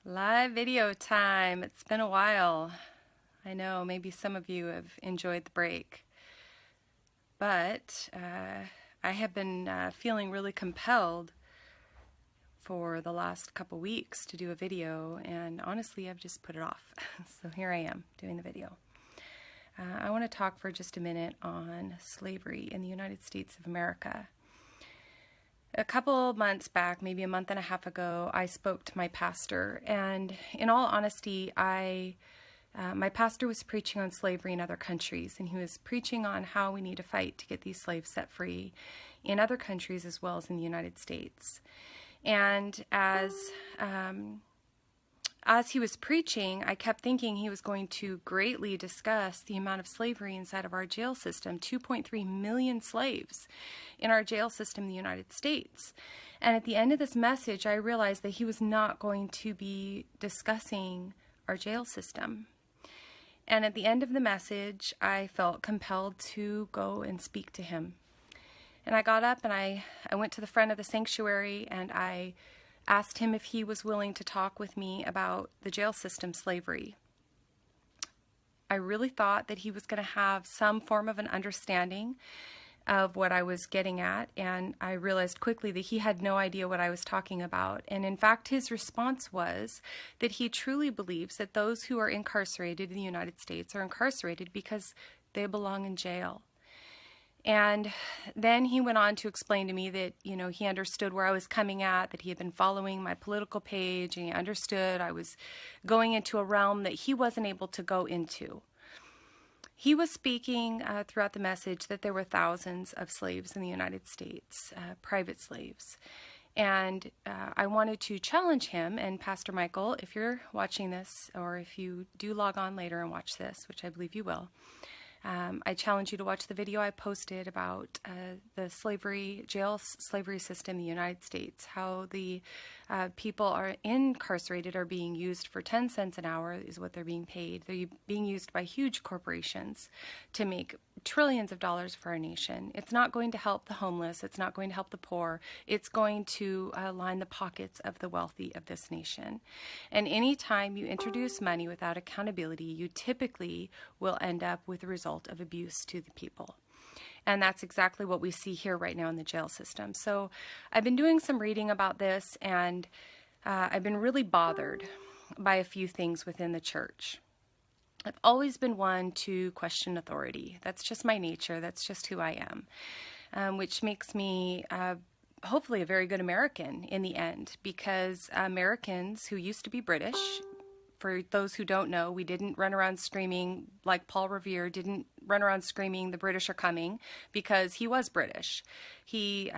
Live video time. It's been a while. I know maybe some of you have enjoyed the break, but I have been feeling really compelled for the last couple weeks to do a video, and honestly I've just put it off. So here I am doing the video. I want to talk for just a minute on slavery in the United States of America. A couple months back, maybe a month and a half ago, I spoke to my pastor, and in all honesty, my pastor was preaching on slavery in other countries, and he was preaching on how we need to fight to get these slaves set free in other countries as well as in the United States. And as he was preaching, I kept thinking he was going to greatly discuss the amount of slavery inside of our jail system, 2.3 million slaves in our jail system in the United States. And at the end of this message, I realized that he was not going to be discussing our jail system. And at the end of the message, I felt compelled to go and speak to him. And I got up and I went to the front of the sanctuary and I asked him if he was willing to talk with me about the jail system slavery. I really thought that he was going to have some form of an understanding of what I was getting at, and I realized quickly that he had no idea what I was talking about. And in fact, his response was that he truly believes that those who are incarcerated in the United States are incarcerated because they belong in jail. And then he went on to explain to me that, he understood where I was coming at, that he had been following my political page, and he understood I was going into a realm that he wasn't able to go into. He was speaking throughout the message that there were thousands of slaves in the United States, private slaves. And I wanted to challenge him, and Pastor Michael, if you're watching this, or if you do log on later and watch this, which I believe you will, I challenge you to watch the video I posted about the jail slavery system in the United States, how the people are incarcerated are being used for 10 cents an hour is what they're being paid. They're being used by huge corporations to make trillions of dollars for our nation. It's not going to help the homeless. It's not going to help the poor. It's going to line the pockets of the wealthy of this nation. And anytime you introduce money without accountability, you typically will end up with a result of abuse to the people. And that's exactly what we see here right now in the jail system. So I've been doing some reading about this, and I've been really bothered by a few things within the church. I've always been one to question authority. That's just my nature. That's just who I am, which makes me hopefully a very good American in the end, because Americans who used to be British, for those who don't know, we didn't run around screaming like Paul Revere didn't run around screaming the British are coming, because he was British. He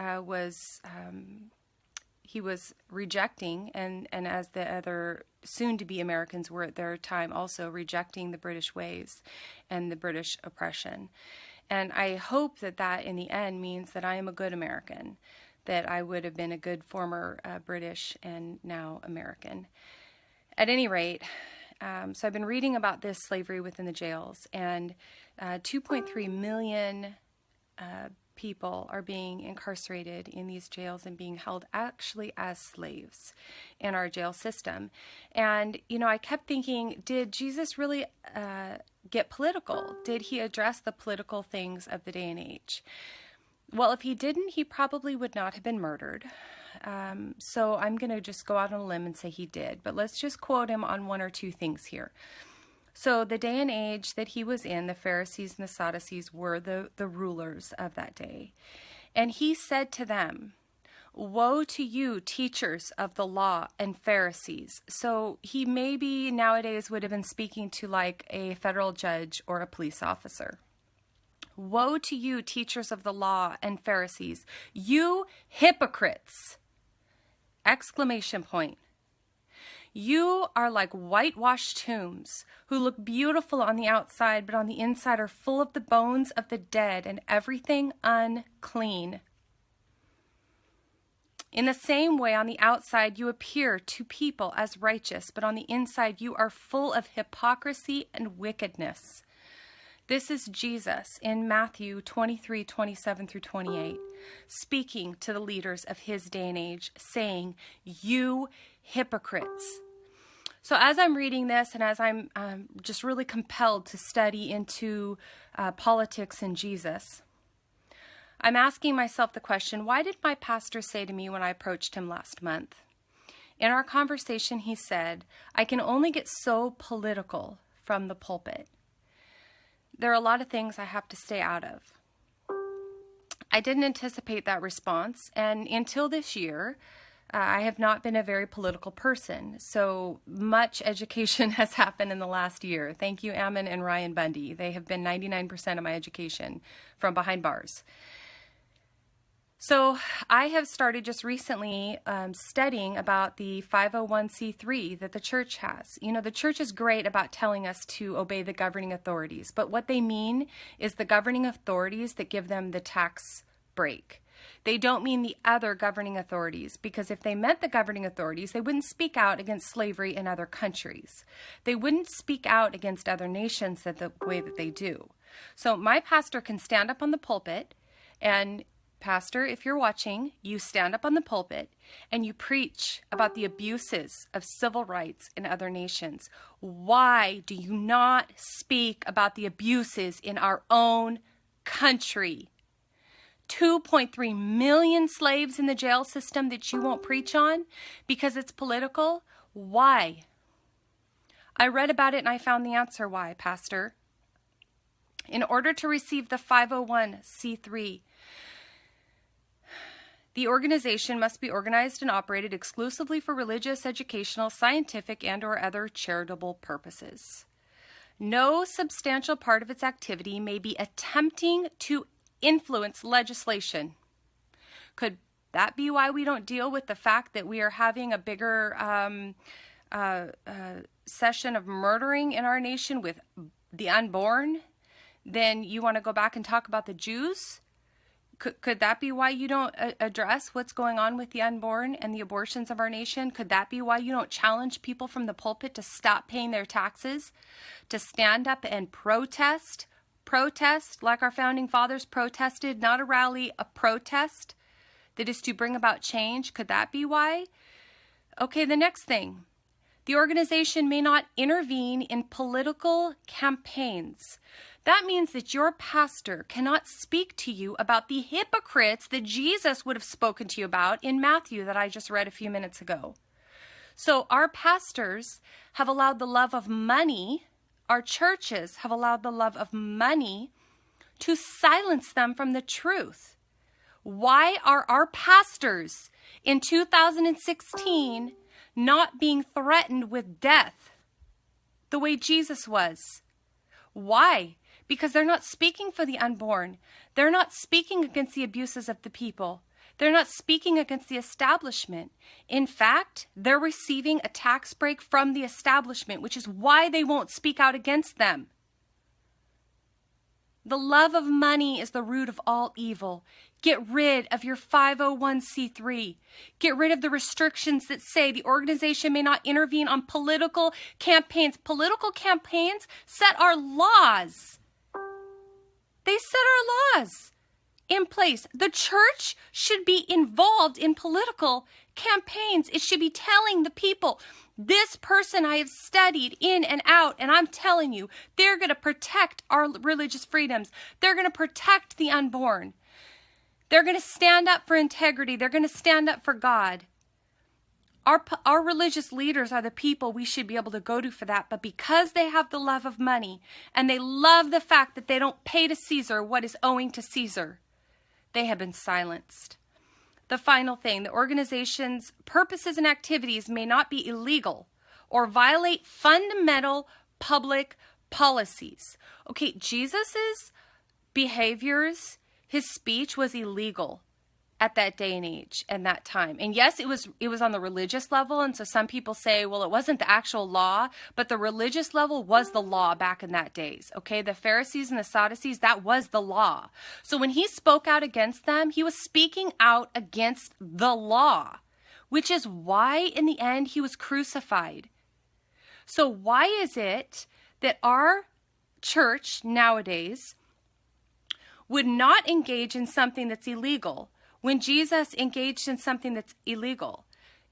was rejecting, and as the other soon-to-be Americans were at their time, also rejecting the British ways and the British oppression. And I hope that that in the end means that I am a good American, that I would have been a good former British and now American. At any rate, so I've been reading about this slavery within the jails, and 2.3 million people are being incarcerated in these jails and being held actually as slaves in our jail system. And, I kept thinking, did Jesus really get political? Did he address the political things of the day and age? Well, if he didn't, he probably would not have been murdered. So I'm going to just go out on a limb and say he did. But let's just quote him on one or two things here. So the day and age that he was in, the Pharisees and the Sadducees were the rulers of that day. And he said to them, "Woe to you, teachers of the law and Pharisees." So he maybe nowadays would have been speaking to like a federal judge or a police officer. "Woe to you, teachers of the law and Pharisees, you hypocrites!" Exclamation point. "You are like whitewashed tombs who look beautiful on the outside, but on the inside are full of the bones of the dead and everything unclean. In the same way, on the outside you appear to people as righteous, but on the inside you are full of hypocrisy and wickedness." This is Jesus in Matthew 23, 27 through 28, speaking to the leaders of his day and age, saying, "You hypocrites." So as I'm reading this and as I'm just really compelled to study into politics and Jesus, I'm asking myself the question, why did my pastor say to me when I approached him last month? In our conversation, he said, I can only get so political from the pulpit. There are a lot of things I have to stay out of. I didn't anticipate that response, and until this year, I have not been a very political person, so much education has happened in the last year. Thank you, Ammon and Ryan Bundy. They have been 99% of my education from behind bars. So I have started just recently studying about the 501c3 that the church has. You know, the church is great about telling us to obey the governing authorities, but what they mean is the governing authorities that give them the tax break. They don't mean the other governing authorities, because if they meant the governing authorities, they wouldn't speak out against slavery in other countries. They wouldn't speak out against other nations the way that they do. So my pastor can stand up on the pulpit, and Pastor, if you're watching, you stand up on the pulpit and you preach about the abuses of civil rights in other nations. Why do you not speak about the abuses in our own country? 2.3 million slaves in the jail system that you won't preach on because it's political? Why? I read about it and I found the answer why, Pastor. In order to receive the 501c3, the organization must be organized and operated exclusively for religious, educational, scientific, and/or other charitable purposes. No substantial part of its activity may be attempting to influence legislation. Could that be why we don't deal with the fact that we are having a bigger session of murdering in our nation with the unborn? Then you want to go back and talk about the Jews? Could that be why you don't address what's going on with the unborn and the abortions of our nation? Could that be why you don't challenge people from the pulpit to stop paying their taxes, to stand up and protest like our founding fathers protested, not a rally, a protest that is to bring about change? Could that be why? Okay, the next thing. The organization may not intervene in political campaigns. That means that your pastor cannot speak to you about the hypocrites that Jesus would have spoken to you about in Matthew that I just read a few minutes ago. So our pastors have allowed the love of money, our churches have allowed the love of money to silence them from the truth. Why are our pastors in 2016 not being threatened with death the way Jesus was? Why? Because they're not speaking for the unborn. They're not speaking against the abuses of the people. They're not speaking against the establishment. In fact, they're receiving a tax break from the establishment, which is why they won't speak out against them. The love of money is the root of all evil. Get rid of your 501c3. Get rid of the restrictions that say the organization may not intervene on political campaigns. Political campaigns set our laws. They set our laws in place. The church should be involved in political campaigns. It should be telling the people, this person I have studied in and out, and I'm telling you, they're going to protect our religious freedoms. They're going to protect the unborn. They're going to stand up for integrity. They're going to stand up for God. Our religious leaders are the people we should be able to go to for that. But because they have the love of money and they love the fact that they don't pay to Caesar what is owing to Caesar, they have been silenced. The final thing, the organization's purposes and activities may not be illegal or violate fundamental public policies. Okay, Jesus's behaviors, his speech was illegal at that day and age and that time. And yes, it was on the religious level. And so some people say, well, it wasn't the actual law, but the religious level was the law back in that days. Okay, the Pharisees and the Sadducees, that was the law. So when he spoke out against them, he was speaking out against the law, which is why in the end he was crucified. So why is it that our church nowadays would not engage in something that's illegal when Jesus engaged in something that's illegal?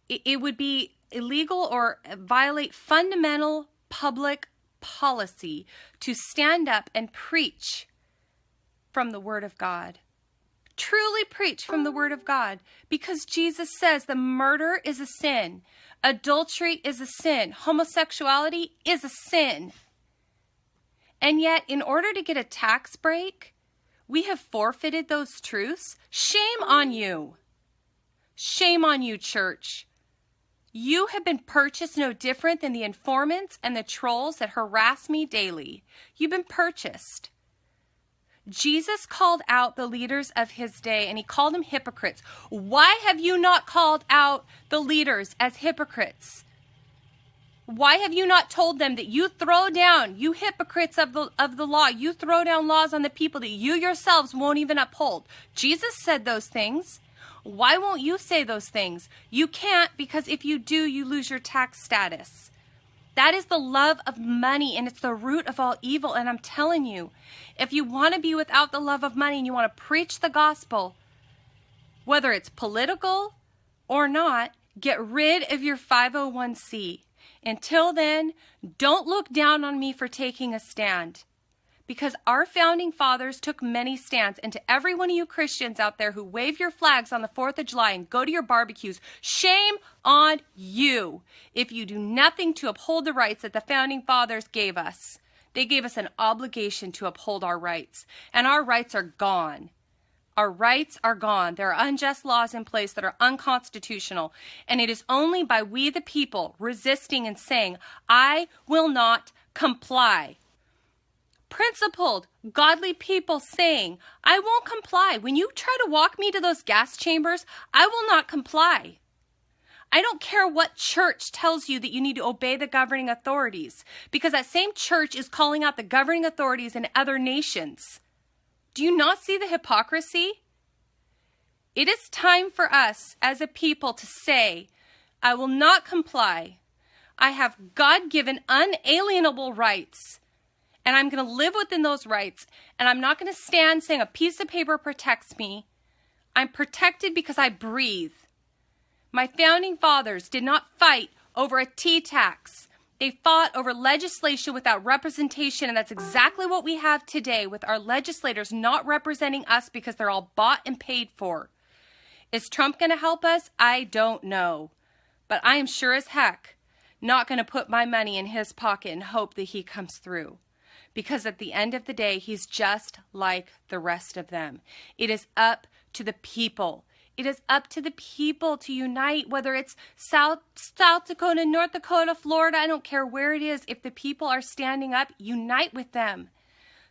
It would be illegal or violate fundamental public policy to stand up and preach from the Word of God. Truly preach from the Word of God, because Jesus says the murder is a sin, adultery is a sin, homosexuality is a sin. And yet, in order to get a tax break, we have forfeited those truths. Shame on you. Shame on you, church. You have been purchased no different than the informants and the trolls that harass me daily. You've been purchased. Jesus called out the leaders of his day, and he called them hypocrites. Why have you not called out the leaders as hypocrites? Why have you not told them that you throw down, you hypocrites of the law, you throw down laws on the people that you yourselves won't even uphold? Jesus said those things. Why won't you say those things? You can't, because if you do, you lose your tax status. That is the love of money, and it's the root of all evil. And I'm telling you, if you want to be without the love of money and you want to preach the gospel, whether it's political or not, get rid of your 501c. Until then, don't look down on me for taking a stand, because our founding fathers took many stands. And to every one of you Christians out there who wave your flags on the 4th of July and go to your barbecues, shame on you if you do nothing to uphold the rights that the founding fathers gave us. They gave us an obligation to uphold our rights, and our rights are gone. Our rights are gone. There are unjust laws in place that are unconstitutional, and it is only by we the people resisting and saying, I will not comply. Principled, godly people saying, I won't comply. When you try to walk me to those gas chambers, I will not comply. I don't care what church tells you that you need to obey the governing authorities, because that same church is calling out the governing authorities in other nations. Do you not see the hypocrisy? It is time for us as a people to say, I will not comply. I have God-given unalienable rights, and I'm going to live within those rights, and I'm not going to stand saying a piece of paper protects me. I'm protected because I breathe. My founding fathers did not fight over a tea tax. They fought over legislation without representation, and that's exactly what we have today with our legislators not representing us because they're all bought and paid for. Is Trump going to help us? I don't know. But I am sure as heck not going to put my money in his pocket and hope that he comes through. Because at the end of the day, he's just like the rest of them. It is up to the people. It is up to the people to unite, whether it's South Dakota, North Dakota, Florida, I don't care where it is. If the people are standing up, unite with them.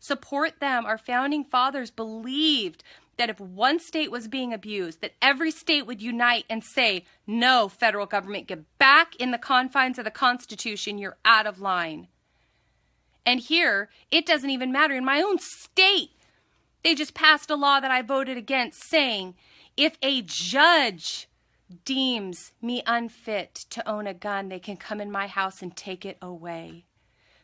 Support them. Our founding fathers believed that if one state was being abused, that every state would unite and say, no, federal government, get back in the confines of the Constitution. You're out of line. And here, it doesn't even matter. In my own state, they just passed a law that I voted against saying, if a judge deems me unfit to own a gun, they can come in my house and take it away.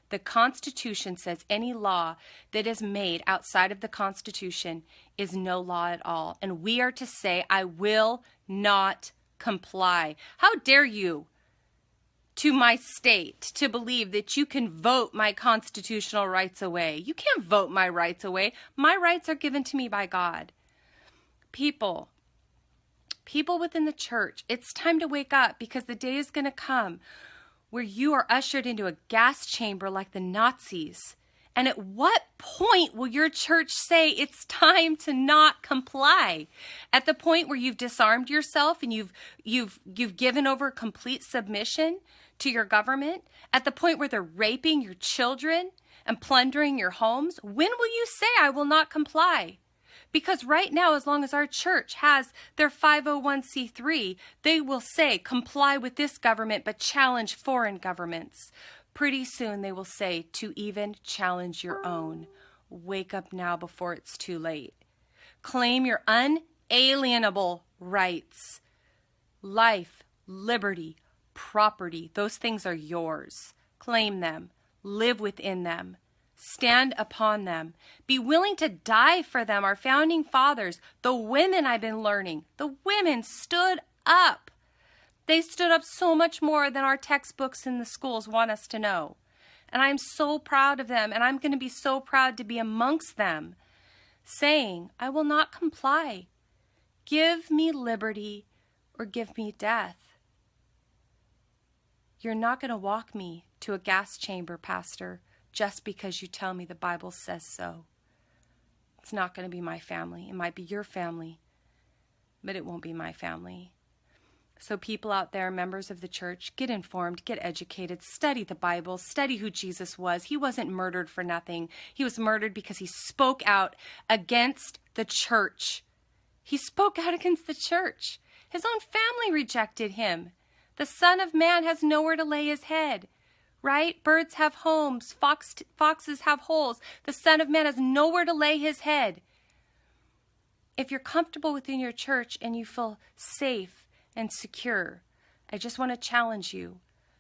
The Constitution says any law that is made outside of the Constitution is no law at all. And we are to say, I will not comply. How dare you, to my state, to believe that you can vote my constitutional rights away? You can't vote my rights away. My rights are given to me by God. People within the church, it's time to wake up, because the day is going to come where you are ushered into a gas chamber like the Nazis. And at what point will your church say it's time to not comply? At the point where you've disarmed yourself and you've given over complete submission to your government? At the point where they're raping your children and plundering your homes? When will you say, I will not comply? Because right now, as long as our church has their 501c3, they will say, comply with this government, but challenge foreign governments. Pretty soon they will say, to even challenge your own. Wake up now before it's too late. Claim your unalienable rights. Life, liberty, property, those things are yours. Claim them. Live within them. Stand upon them. Be willing to die for them. Our founding fathers, the women I've been learning, the women stood up. They stood up so much more than our textbooks in the schools want us to know. And I'm so proud of them, and I'm going to be so proud to be amongst them, saying, I will not comply. Give me liberty or give me death. You're not going to walk me to a gas chamber, Pastor, just because you tell me the Bible says so. It's not going to be my family. It might be your family, but it won't be my family. So people out there, members of the church, get informed, get educated, study the Bible, study who Jesus was. He wasn't murdered for nothing. He was murdered because he spoke out against the church. He spoke out against the church. His own family rejected him. The Son of Man has nowhere to lay his head, right? Birds have homes, foxes have holes. The Son of Man has nowhere to lay his head. If you're comfortable within your church and you feel safe and secure, I just want to challenge you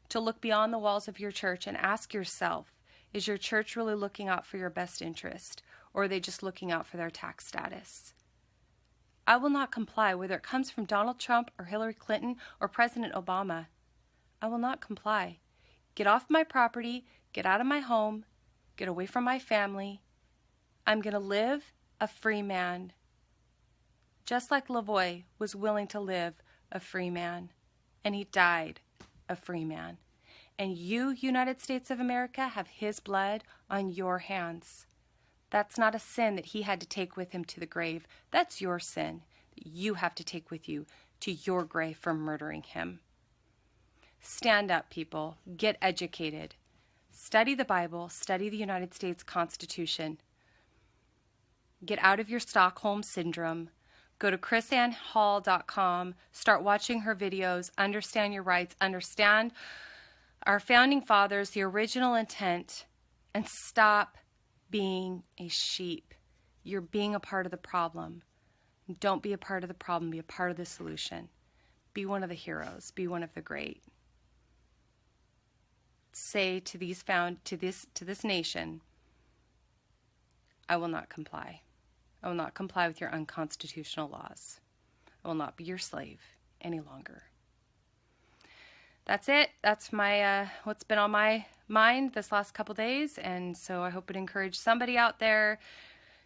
to look beyond the walls of your church and ask yourself, is your church really looking out for your best interest, or are they just looking out for their tax status? I will not comply, whether it comes from Donald Trump or Hillary Clinton or President Obama. I will not comply. Get off my property, get out of my home, get away from my family. I'm going to live a free man, just like Lavoie was willing to live a free man, and he died a free man. And you, United States of America, have his blood on your hands. That's not a sin that he had to take with him to the grave. That's your sin that you have to take with you to your grave for murdering him. Stand up, people. Get educated. Study the Bible. Study the United States Constitution. Get out of your Stockholm Syndrome. Go to chrisannhall.com. Start watching her videos. Understand your rights. Understand our founding fathers, the original intent, and stop being a sheep. You're being a part of the problem. Don't be a part of the problem. Be a part of the solution. Be one of the heroes. Be one of the great. Say to this nation, I will not comply. I will not comply with your unconstitutional laws. I will not be your slave any longer. That's it. That's my what's been on my mind this last couple days, and so I hope it encouraged somebody out there.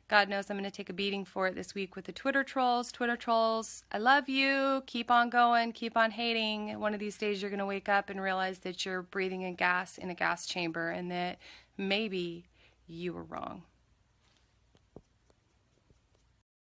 God knows I'm going to take a beating for it this week with the Twitter trolls. Twitter trolls, I love you. Keep on going. Keep on hating. One of these days you're going to wake up and realize that you're breathing in gas in a gas chamber and that maybe you were wrong.